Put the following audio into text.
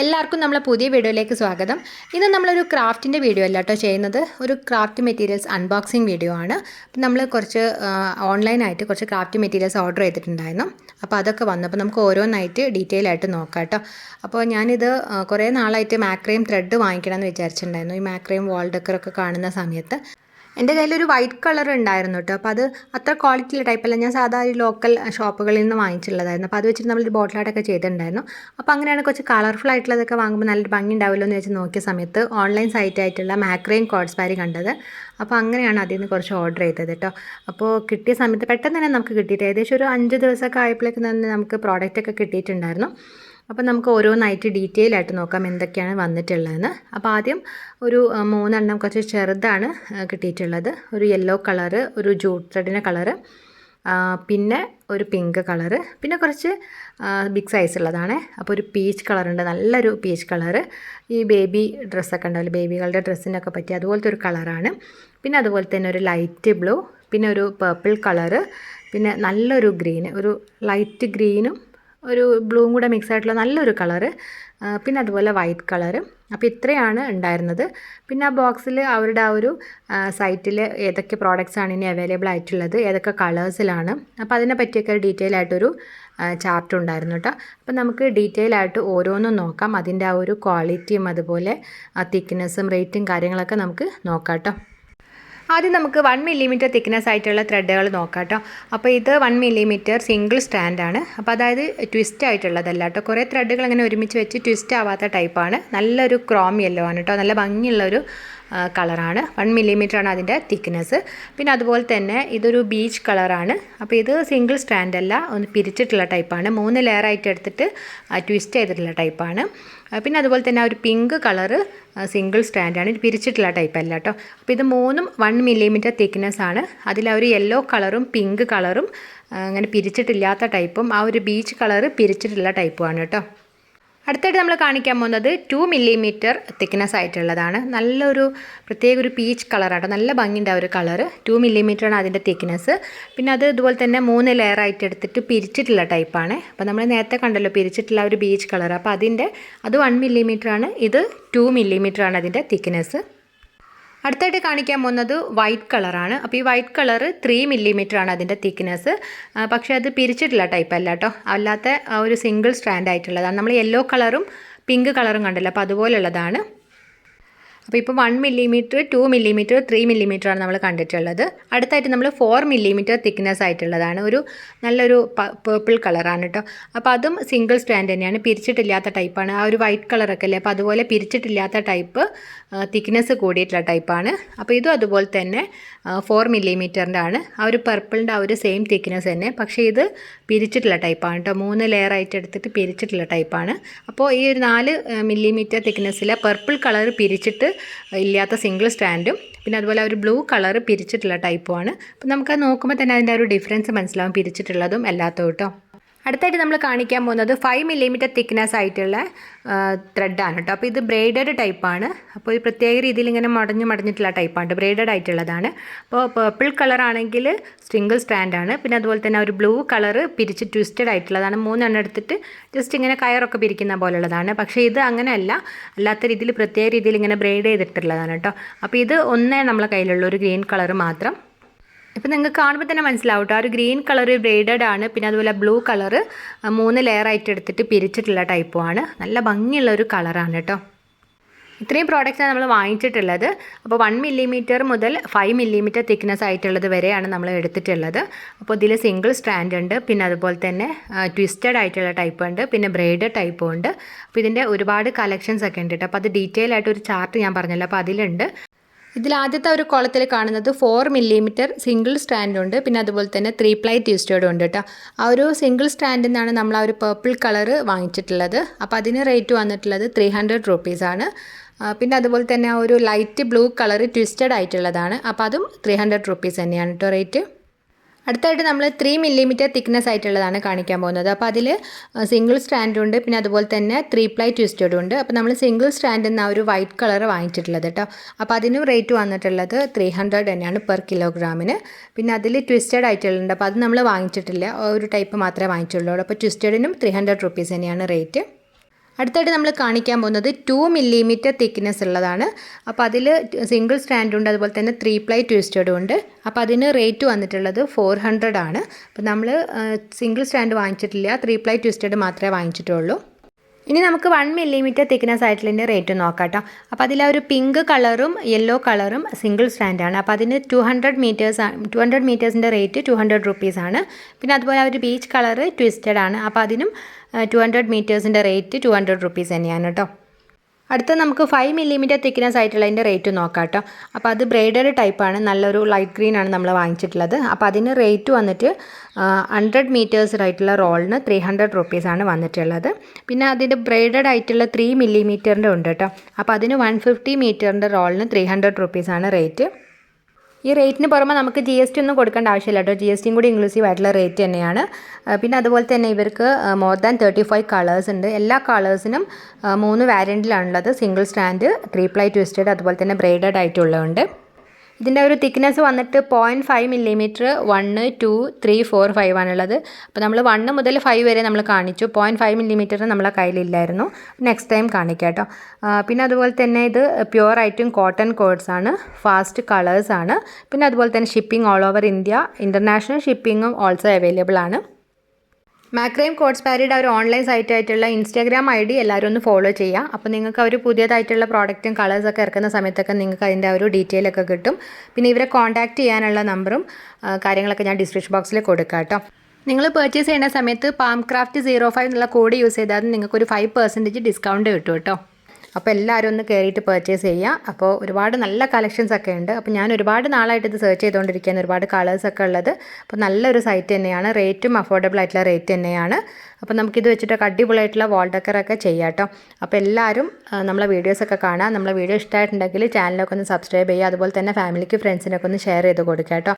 എല്ലാവർക്കും നമ്മളെ പുതിയ വീഡിയോയിലേക്ക് സ്വാഗതം. ഇന്ന് നമ്മളൊരു ക്രാഫ്റ്റിൻ്റെ വീഡിയോ അല്ല കേട്ടോ ചെയ്യുന്നത്, ഒരു ക്രാഫ്റ്റ് മെറ്റീരിയൽസ് അൺബോക്സിങ് വീഡിയോ ആണ്. നമ്മൾ കുറച്ച് ഓൺലൈനായിട്ട് കുറച്ച് ക്രാഫ്റ്റ് മെറ്റീരിയൽസ് ഓർഡർ ചെയ്തിട്ടുണ്ടായിരുന്നു. അപ്പോൾ അതൊക്കെ വന്നപ്പോൾ നമുക്ക് ഓരോന്നായിട്ട് ഡീറ്റെയിൽ ആയിട്ട് നോക്കാം കേട്ടോ. അപ്പോൾ ഞാനിത് കുറേ നാളായിട്ട് മാക്രേം ത്രെഡ് വാങ്ങിക്കണമെന്ന് വിചാരിച്ചിട്ടുണ്ടായിരുന്നു. ഈ മാക്രേം വാൾ ഡെക്കറൊക്കെ കാണുന്ന സമയത്ത് എൻ്റെ കയ്യിലൊരു വൈറ്റ് കളർ ഉണ്ടായിരുന്നു കേട്ടോ. അപ്പോൾ അത് അത്ര ക്വാളിറ്റിയുള്ള ടൈപ്പല്ല, ഞാൻ സാധാരണ ലോക്കൽ ഷോപ്പുകളിൽ നിന്ന് വാങ്ങിച്ചിട്ടുള്ളതായിരുന്നു. അപ്പോൾ അത് വെച്ചിട്ട് നമ്മളൊരു ബോട്ടിലായിട്ടൊക്കെ ചെയ്തിട്ടുണ്ടായിരുന്നു. അപ്പോൾ അങ്ങനെയാണ് കുറച്ച് കളർഫുൾ ആയിട്ടുള്ളതൊക്കെ വാങ്ങുമ്പോൾ നല്ലൊരു ഭംഗി ഉണ്ടാവുമല്ലോ എന്ന് വെച്ച് നോക്കിയ സമയത്ത് ഓൺലൈൻ സൈറ്റായിട്ടുള്ള മാക്രേം പാരി കണ്ടത്. അപ്പോൾ അങ്ങനെയാണ് അതിൽ നിന്ന് കുറച്ച് ഓർഡർ ചെയ്തത് കേട്ടോ. അപ്പോൾ കിട്ടിയ സമയത്ത് പെട്ടെന്ന് തന്നെ നമുക്ക് കിട്ടിയിട്ട് ഏകദേശം ഒരു 5 ദിവസമൊക്കെ ആയപ്പോഴേക്കും തന്നെ നമുക്ക് പ്രോഡക്റ്റൊക്കെ കിട്ടിയിട്ടുണ്ടായിരുന്നു. അപ്പോൾ നമുക്ക് ഓരോന്നായിട്ട് ഡീറ്റെയിൽ ആയിട്ട് നോക്കാം എന്തൊക്കെയാണ് വന്നിട്ടുള്ളതെന്ന്. അപ്പോൾ ആദ്യം ഒരു 3 എണ്ണം കുറച്ച് ചെറുതാണ് കിട്ടിയിട്ടുള്ളത്. ഒരു യെല്ലോ കളറ്, ഒരു ജൂട്ട് ത്രെഡിൻ്റെ കളറ്, പിന്നെ ഒരു പിങ്ക് കളറ്, പിന്നെ കുറച്ച് ബിഗ് സൈസ് ഉള്ളതാണ്. അപ്പോൾ ഒരു പീച്ച് കളറുണ്ട്, നല്ലൊരു പീച്ച് കളറ്. ഈ ബേബി ഡ്രസ്സൊക്കെ ഉണ്ടാവില്ല, ബേബികളുടെ ഡ്രസ്സിനൊക്കെ പറ്റി അതുപോലത്തെ ഒരു കളറാണ്. പിന്നെ അതുപോലെ തന്നെ ഒരു ലൈറ്റ് ബ്ലൂ, പിന്നെ ഒരു പർപ്പിൾ കളറ്, പിന്നെ നല്ലൊരു ഗ്രീന്, ഒരു ലൈറ്റ് ഗ്രീനും ഒരു ബ്ലൂവും കൂടെ മിക്സ് ആയിട്ടുള്ള നല്ലൊരു കളറ്, പിന്നെ അതുപോലെ വൈറ്റ് കളറ്. അപ്പോൾ ഇത്രയാണ് ഉണ്ടായിരുന്നത്. പിന്നെ ആ ബോക്സിൽ അവരുടെ ആ ഒരു സൈറ്റിൽ ഏതൊക്കെ പ്രോഡക്റ്റ്സാണ് ഇനി അവൈലബിൾ ആയിട്ടുള്ളത്, ഏതൊക്കെ കളേഴ്സിലാണ്, അപ്പോൾ അതിനെ പറ്റിയൊക്കെ ഡീറ്റെയിൽ ആയിട്ടൊരു ചാർട്ട് ഉണ്ടായിരുന്നു കേട്ടോ. അപ്പോൾ നമുക്ക് ഡീറ്റെയിൽ ആയിട്ട് ഓരോന്നും നോക്കാം. അതിൻ്റെ ആ ഒരു ക്വാളിറ്റിയും അതുപോലെ ആ തിക്നെസ്സും റേറ്റും കാര്യങ്ങളൊക്കെ നമുക്ക് നോക്കാം കേട്ടോ. ആദ്യം നമുക്ക് 1 മില്ലിമീറ്റർ തിക്നെസ് ആയിട്ടുള്ള ത്രെഡുകൾ നോക്കാം കേട്ടോ. അപ്പോൾ ഇത് 1 മില്ലിമീറ്റർ സിംഗിൾ സ്റ്റാൻഡാണ്. അപ്പോൾ അതായത് ട്വിസ്റ്റ് ആയിട്ടുള്ളതല്ല കേട്ടോ. കുറേ ത്രെഡുകൾ അങ്ങനെ ഒരുമിച്ച് വെച്ച് ട്വിസ്റ്റ് ആവാത്ത ടൈപ്പാണ്. നല്ലൊരു ക്രോം യെല്ലോ ആണ് കേട്ടോ, നല്ല ഭംഗിയുള്ളൊരു കളറാണ്. 1 മില്ലിമീറ്ററാണ് അതിൻ്റെ തിക്നെസ്. പിന്നെ അതുപോലെ തന്നെ ഇതൊരു ബീച്ച് കളറാണ്. അപ്പോൾ ഇത് സിംഗിൾ സ്റ്റാൻഡ് അല്ല, ഒന്ന് പിരിച്ചിട്ടുള്ള ടൈപ്പാണ്. 3 ലെയറായിട്ട് എടുത്തിട്ട് ട്വിസ്റ്റ് ചെയ്തിട്ടുള്ള ടൈപ്പാണ്. പിന്നെ അതുപോലെ തന്നെ ഒരു പിങ്ക് കളറ് സിംഗിൾ സ്റ്റാൻഡാണ്, ഇത് പിരിച്ചിട്ടുള്ള ടൈപ്പ് അല്ല കേട്ടോ. അപ്പോൾ ഇത് 3ഉം 1 മില്ലിമീറ്റർ തിക്നെസ് ആണ്. അതിൽ ആ ഒരു യെല്ലോ കളറും പിങ്ക് കളറും അങ്ങനെ പിരിച്ചിട്ടില്ലാത്ത ടൈപ്പും ആ ഒരു ബീച്ച് കളറ് പിരിച്ചിട്ടുള്ള ടൈപ്പുമാണ് കേട്ടോ. അടുത്തായിട്ട് നമ്മൾ കാണിക്കാൻ പോകുന്നത് 2 മില്ലിമീറ്റർ തിക്നെസ് ആയിട്ടുള്ളതാണ്. നല്ലൊരു പ്രത്യേക ഒരു പീച്ച് കളറാണ്, നല്ല ഭംഗിൻ്റെ ആ ഒരു കളറ്. 2 മില്ലിമീറ്ററാണ് അതിൻ്റെ തിക്നെസ്. പിന്നെ അത് ഇതുപോലെ തന്നെ 3 ലെയറായിട്ട് എടുത്തിട്ട് പിരിച്ചിട്ടുള്ള ടൈപ്പാണ്. അപ്പോൾ നമ്മൾ നേരത്തെ കണ്ടല്ലോ പിരിച്ചിട്ടുള്ള ഒരു ബീച്ച് കളർ. അപ്പോൾ അത് 1 മില്ലിമീറ്ററാണ്, ഇത് 2 മില്ലിമീറ്ററാണ് അതിൻ്റെ തിക്നെസ്. അടുത്തായിട്ട് കാണിക്കാൻ പോകുന്നത് വൈറ്റ് കളറാണ്. അപ്പോൾ ഈ വൈറ്റ് കളറ് 3 മില്ലിമീറ്ററാണ് അതിൻ്റെ തിക്നെസ്. പക്ഷേ അത് പിരിച്ചിട്ടുള്ള ടൈപ്പ് അല്ല കേട്ടോ, അല്ലാത്ത ഒരു സിംഗിൾ സ്റ്റാൻഡ് ആയിട്ടുള്ളതാണ്. നമ്മൾ യെല്ലോ കളറും പിങ്ക് കളറും കണ്ടല്ലോ, അപ്പോൾ അതുപോലുള്ളതാണ്. അപ്പോൾ ഇപ്പോൾ 1 മില്ലിമീറ്റർ, 2 മില്ലിമീറ്റർ, 3 മില്ലിമീറ്ററാണ് നമ്മൾ കണ്ടിട്ടുള്ളത്. അടുത്തായിട്ട് നമ്മൾ 4 മില്ലിമീറ്റർ തിക്നെസ് ആയിട്ടുള്ളതാണ്. ഒരു നല്ലൊരു പേർപ്പിൾ കളറാണ് കേട്ടോ. അപ്പോൾ അതും സിംഗിൾ സ്റ്റാൻഡ് തന്നെയാണ്, പിരിച്ചിട്ടില്ലാത്ത ടൈപ്പാണ്. ആ ഒരു വൈറ്റ് കളറൊക്കെ അല്ലേ, അപ്പോൾ അതുപോലെ പിരിച്ചിട്ടില്ലാത്ത ടൈപ്പ്, തിക്നെസ് കൂടിയിട്ടുള്ള ടൈപ്പാണ്. അപ്പോൾ ഇതും അതുപോലെ തന്നെ 4 മില്ലിമീറ്ററിൻ്റെ ആണ്. ആ ഒരു പർപ്പിളിൻ്റെ ആ ഒരു സെയിം തിക്നെസ് തന്നെ, പക്ഷേ ഇത് പിരിച്ചിട്ടുള്ള ടൈപ്പാണ് കേട്ടോ. 3 ലെയറായിട്ട് എടുത്തിട്ട് പിരിച്ചിട്ടുള്ള ടൈപ്പാണ്. അപ്പോൾ ഈ ഒരു 4 മില്ലിമീറ്റർ തിക്നെസ്സിലെ പർപ്പിൾ കളർ പിരിച്ചിട്ട് ഇല്ലാത്ത സിംഗിൾ സ്റ്റാൻഡും പിന്നെ അതുപോലെ ഒരു ബ്ലൂ കളർ പിരിച്ചിട്ടുള്ള ടൈപ്പുമാണ്. അപ്പോൾ നമുക്കത് നോക്കുമ്പോൾ തന്നെ അതിൻ്റെ ഒരു ഡിഫറൻസ് മനസ്സിലാവും, പിരിച്ചിട്ടുള്ളതും അല്ലാത്തതും കേട്ടോ. അടുത്തായിട്ട് നമ്മൾ കാണിക്കാൻ പോകുന്നത് 5 മില്ലിമീറ്റർ തിക്നെസ് ആയിട്ടുള്ള ത്രെഡാണ് കേട്ടോ. അപ്പോൾ ഇത് ബ്രൈഡഡ് ടൈപ്പാണ്. അപ്പോൾ ഈ പ്രത്യേക രീതിയിൽ ഇങ്ങനെ മടഞ്ഞിട്ടുള്ള ടൈപ്പാണ്, ബ്രൈഡഡ് ആയിട്ടുള്ളതാണ്. അപ്പോൾ പർപ്പിൾ കളർ ആണെങ്കിൽ സിംഗിൾ സ്റ്റാൻഡാണ്. പിന്നെ അതുപോലെ തന്നെ ഒരു ബ്ലൂ കളറ് പിരിച്ച് ട്വിസ്റ്റഡ് ആയിട്ടുള്ളതാണ്. 3 എണ്ണം എടുത്തിട്ട് ജസ്റ്റ് ഇങ്ങനെ കയറൊക്കെ പിരിക്കുന്ന പോലുള്ളതാണ്. പക്ഷേ ഇത് അങ്ങനെയല്ല, അല്ലാത്ത രീതിയിൽ പ്രത്യേക രീതിയിൽ ഇങ്ങനെ ബ്രൈഡ് ചെയ്തിട്ടുള്ളതാണ് കേട്ടോ. അപ്പോൾ ഇത് ഒന്നേ നമ്മളെ കയ്യിലുള്ള ഒരു ഗ്രീൻ കളർ മാത്രം. ഇപ്പോൾ നിങ്ങൾക്ക് കാണുമ്പോൾ തന്നെ മനസ്സിലാവും കേട്ടോ, ആ ഒരു ഗ്രീൻ കളർ ബ്രൈഡഡ് ആണ്. പിന്നെ അതുപോലെ ബ്ലൂ കളറ് 3 ലെയറായിട്ട് എടുത്തിട്ട് പിരിച്ചിട്ടുള്ള ടൈപ്പുമാണ്. നല്ല ഭംഗിയുള്ള ഒരു കളറാണ് കേട്ടോ. ഇത്രയും പ്രോഡക്റ്റ്സാണ് നമ്മൾ വാങ്ങിച്ചിട്ടുള്ളത്. അപ്പോൾ 1 മില്ലിമീറ്റർ മുതൽ 5 മില്ലിമീറ്റർ തിക്നെസ് ആയിട്ടുള്ളത് വരെയാണ് നമ്മൾ എടുത്തിട്ടുള്ളത്. അപ്പോൾ ഇതിൽ സിംഗിൾ സ്റ്റാൻഡ് ഉണ്ട്, പിന്നെ അതുപോലെ തന്നെ ട്വിസ്റ്റഡ് ആയിട്ടുള്ള ടൈപ്പ് ഉണ്ട്, പിന്നെ ബ്രൈഡ് ടൈപ്പും ഉണ്ട്. അപ്പോൾ ഇതിൻ്റെ ഒരുപാട് കളക്ഷൻസ് ഒക്കെ ഉണ്ട് കേട്ടോ. അപ്പോൾ അത് ഡീറ്റെയിൽ ആയിട്ട് ഒരു ചാർട്ട് ഞാൻ പറഞ്ഞല്ലോ, അപ്പോൾ അതിലുണ്ട്. ഇതിൽ ആദ്യത്തെ ഒരു കോളത്തിൽ കാണുന്നത് 4 മില്ലിമീറ്റർ സിംഗിൾ സ്റ്റാൻഡുണ്ട്, പിന്നെ അതുപോലെ തന്നെ 3 പ്ലൈ ട്വിസ്റ്റഡും ഉണ്ട് കേട്ടോ. ആ ഒരു സിംഗിൾ സ്റ്റാൻഡിൽ നിന്നാണ് നമ്മൾ ആ ഒരു പർപ്പിൾ കളറ് വാങ്ങിച്ചിട്ടുള്ളത്. അപ്പോൾ അതിന് റേറ്റ് വന്നിട്ടുള്ളത് 300 റുപ്പീസാണ്. പിന്നെ അതുപോലെ തന്നെ ആ ഒരു ലൈറ്റ് ബ്ലൂ കളറ് ട്വിസ്റ്റഡ് ആയിട്ടുള്ളതാണ്. അപ്പോൾ അതും 300 റുപ്പീസ് തന്നെയാണ് കേട്ടോ റേറ്റ്. അടുത്തായിട്ട് നമ്മൾ 3 മില്ലിമീറ്റർ തിക്നെസ് ആയിട്ടുള്ളതാണ് കാണിക്കാൻ പോകുന്നത്. അപ്പോൾ അതിൽ സിംഗിൾ സ്റ്റാൻഡും ഉണ്ട്, പിന്നെ അതുപോലെ തന്നെ 3 പ്ലൈ ട്വിസ്റ്റഡും ഉണ്ട്. അപ്പോൾ നമ്മൾ സിംഗിൾ സ്റ്റാൻഡിൽ നിന്ന് ആ ഒരു വൈറ്റ് കളർ വാങ്ങിച്ചിട്ടുള്ളത് കേട്ടോ. അപ്പോൾ അതിനും റേറ്റ് വന്നിട്ടുള്ളത് 300 തന്നെയാണ് പെർ കിലോഗ്രാമിന്. പിന്നെ അതിൽ ട്വിസ്റ്റഡ് ആയിട്ടുള്ളത്, അപ്പോൾ അത് നമ്മൾ വാങ്ങിച്ചിട്ടില്ല, ഒരു ടൈപ്പ് മാത്രമേ വാങ്ങിച്ചുള്ളൂ. അപ്പോൾ ട്വിസ്റ്റഡിനും 300 റുപ്പീസ് തന്നെയാണ് റേറ്റ്. അടുത്തായിട്ട് നമ്മൾ കാണിക്കാൻ പോകുന്നത് 2 മില്ലിമീറ്റർ തിക്നെസ് ഉള്ളതാണ്. അപ്പോൾ അതിൽ സിംഗിൾ സ്റ്റാൻഡ് ഉണ്ട്, അതുപോലെ തന്നെ 3 പ്ലൈ ട്വിസ്റ്റഡും ഉണ്ട്. അപ്പോൾ അതിന് റേറ്റ് വന്നിട്ടുള്ളത് 400 ആണ്. അപ്പോൾ നമ്മൾ സിംഗിൾ സ്റ്റാൻഡ് വാങ്ങിച്ചിട്ടില്ല, 3 പ്ലൈ ട്വിസ്റ്റഡ് മാത്രമേ വാങ്ങിച്ചിട്ടുള്ളൂ. ഇനി നമുക്ക് 1 മില്ലിമീറ്റർ തിക്നെസ് ആയിട്ടുള്ളതിൻ്റെ റേറ്റ് നോക്കാം കേട്ടോ. അപ്പോൾ അതിൽ ഒരു പിങ്ക് കളറും യെല്ലോ കളറും സിംഗിൾ സ്റ്റാൻഡാണ്. അപ്പോൾ അതിന് 200 മീറ്റേഴ്സിൻ്റെ റേറ്റ് 200 റുപ്പീസാണ്. പിന്നെ അതുപോലെ ഒരു ബീച്ച് കളറ് ട്വിസ്റ്റഡ് ആണ്. അപ്പോൾ അതിനും 200 മീറ്റേഴ്സിൻ്റെ റേറ്റ് 200 റുപ്പീസ് തന്നെയാണ് കേട്ടോ. അടുത്ത നമുക്ക് 5 മില്ലിമീറ്റർ തിക്നെസ് ആയിട്ടുള്ളതിൻ്റെ റേറ്റ് നോക്കാം കേട്ടോ. അപ്പോൾ അത് ബ്രൈഡഡ് ടൈപ്പാണ്, നല്ലൊരു ലൈറ്റ് ഗ്രീൻ ആണ് നമ്മൾ വാങ്ങിച്ചിട്ടുള്ളത്. അപ്പോൾ അതിന് റേറ്റ് വന്നിട്ട് 100 മീറ്റേഴ്സ് ആയിട്ടുള്ള റോളിന് 300 റുപ്പീസാണ് വന്നിട്ടുള്ളത്. പിന്നെ അതിൻ്റെ ബ്രൈഡഡ് ആയിട്ടുള്ള 3 മില്ലിമീറ്ററിൻ്റെ ഉണ്ട് കേട്ടോ. അപ്പോൾ അതിന് 150 മീറ്ററിൻ്റെ റോളിന് 300 റുപ്പീസാണ് റേറ്റ്. ഈ റേറ്റിന് പുറമെ നമുക്ക് GST ഒന്നും കൊടുക്കേണ്ട ആവശ്യമില്ല കേട്ടോ. GSTയും കൂടി ഇൻക്ലൂസീവ് ആയിട്ടുള്ള റേറ്റ് തന്നെയാണ്. പിന്നെ അതുപോലെ തന്നെ ഇവർക്ക് മോർ ദാൻ 35 കളേഴ്സ് ഉണ്ട്. എല്ലാ കളേഴ്സിനും 3 വേരിയൻറ്റിലാണുള്ളത്. സിംഗിൾ സ്റ്റാൻഡ്, 3 പ്ലൈ ട്വിസ്റ്റഡ്, അതുപോലെ തന്നെ ബ്രൈഡഡ് ആയിട്ടുള്ളതുണ്ട്. ഇതിൻ്റെ ഒരു തിക്നെസ് വന്നിട്ട് 0.5 മില്ലിമീറ്റർ 1, 2, 3, 4, 5 ആണുള്ളത്. അപ്പോൾ നമ്മൾ 1 മുതൽ 5 വരെ നമ്മൾ കാണിച്ചു. 0.5 മില്ലിമീറ്റർ നമ്മളെ കയ്യിലില്ലായിരുന്നു. നെക്സ്റ്റ് ടൈം കാണിക്കാം കേട്ടോ. പിന്നെ അതുപോലെ തന്നെ ഇത് പ്യുവറായിട്ടും കോട്ടൺ കോഡ്സ് ആണ്, ഫാസ്റ്റ് കളേഴ്സ് ആണ്. പിന്നെ അതുപോലെ തന്നെ shipping all over India, international ഷിപ്പിങ്ങും ഓൾസോ അവൈലബിൾ ആണ്. മാക്രൈം കോഡ്സ് പാരിയുടെ ഒരു ഓൺലൈൻ സൈറ്റ് ആയിട്ടുള്ള ഇൻസ്റ്റാഗ്രാം ID എല്ലാവരും ഒന്ന് ഫോളോ ചെയ്യുക. അപ്പോൾ നിങ്ങൾക്ക് അവർ പുതിയതായിട്ടുള്ള പ്രോഡക്റ്റും കളേഴ്സൊക്കെ ഇറക്കുന്ന സമയത്തൊക്കെ നിങ്ങൾക്ക് അതിൻ്റെ ഒരു ഡീറ്റെയിൽ ഒക്കെ കിട്ടും. പിന്നെ ഇവരെ കോൺടാക്റ്റ് ചെയ്യാനുള്ള നമ്പറും കാര്യങ്ങളൊക്കെ ഞാൻ ഡിസ്ക്രിപ്ഷൻ ബോക്സിൽ കൊടുക്കാം കേട്ടോ. നിങ്ങൾ പർച്ചേസ് ചെയ്യുന്ന സമയത്ത് PALMCRAFT 05 എന്നുള്ള കോഡ് യൂസ് ചെയ്താൽ നിങ്ങൾക്കൊരു 5% ഡിസ്കൗണ്ട് കിട്ടും കേട്ടോ. അപ്പോൾ എല്ലാവരും ഒന്ന് കയറിയിട്ട് പർച്ചേസ് ചെയ്യുക. അപ്പോൾ ഒരുപാട് നല്ല കളക്ഷൻസ് ഒക്കെ ഉണ്ട്. അപ്പോൾ ഞാൻ ഒരുപാട് നാളായിട്ട് ഇത് സെർച്ച് ചെയ്തുകൊണ്ടിരിക്കുകയാണ്, ഒരുപാട് കളേഴ്സൊക്കെ ഉള്ളത്. അപ്പോൾ നല്ലൊരു സൈറ്റ് തന്നെയാണ്, റേറ്റും അഫോർഡബിൾ ആയിട്ടുള്ള റേറ്റ് തന്നെയാണ്. അപ്പോൾ നമുക്കിത് വെച്ചിട്ടൊക്കെ അടിപൊളിയായിട്ടുള്ള വാൾ ഡെക്കറൊക്കെ ചെയ്യാം കേട്ടോ. അപ്പോൾ എല്ലാവരും നമ്മളെ വീഡിയോസൊക്കെ കാണാം. നമ്മളെ വീഡിയോ ഇഷ്ടമായിട്ടുണ്ടെങ്കിൽ ചാനലൊക്കെ ഒന്ന് സബ്സ്ക്രൈബ് ചെയ്യുക. അതുപോലെ തന്നെ ഫാമിലിക്ക് ഫ്രണ്ട്സിനൊക്കെ ഒന്ന് ഷെയർ ചെയ്ത് കൊടുക്കുക കേട്ടോ.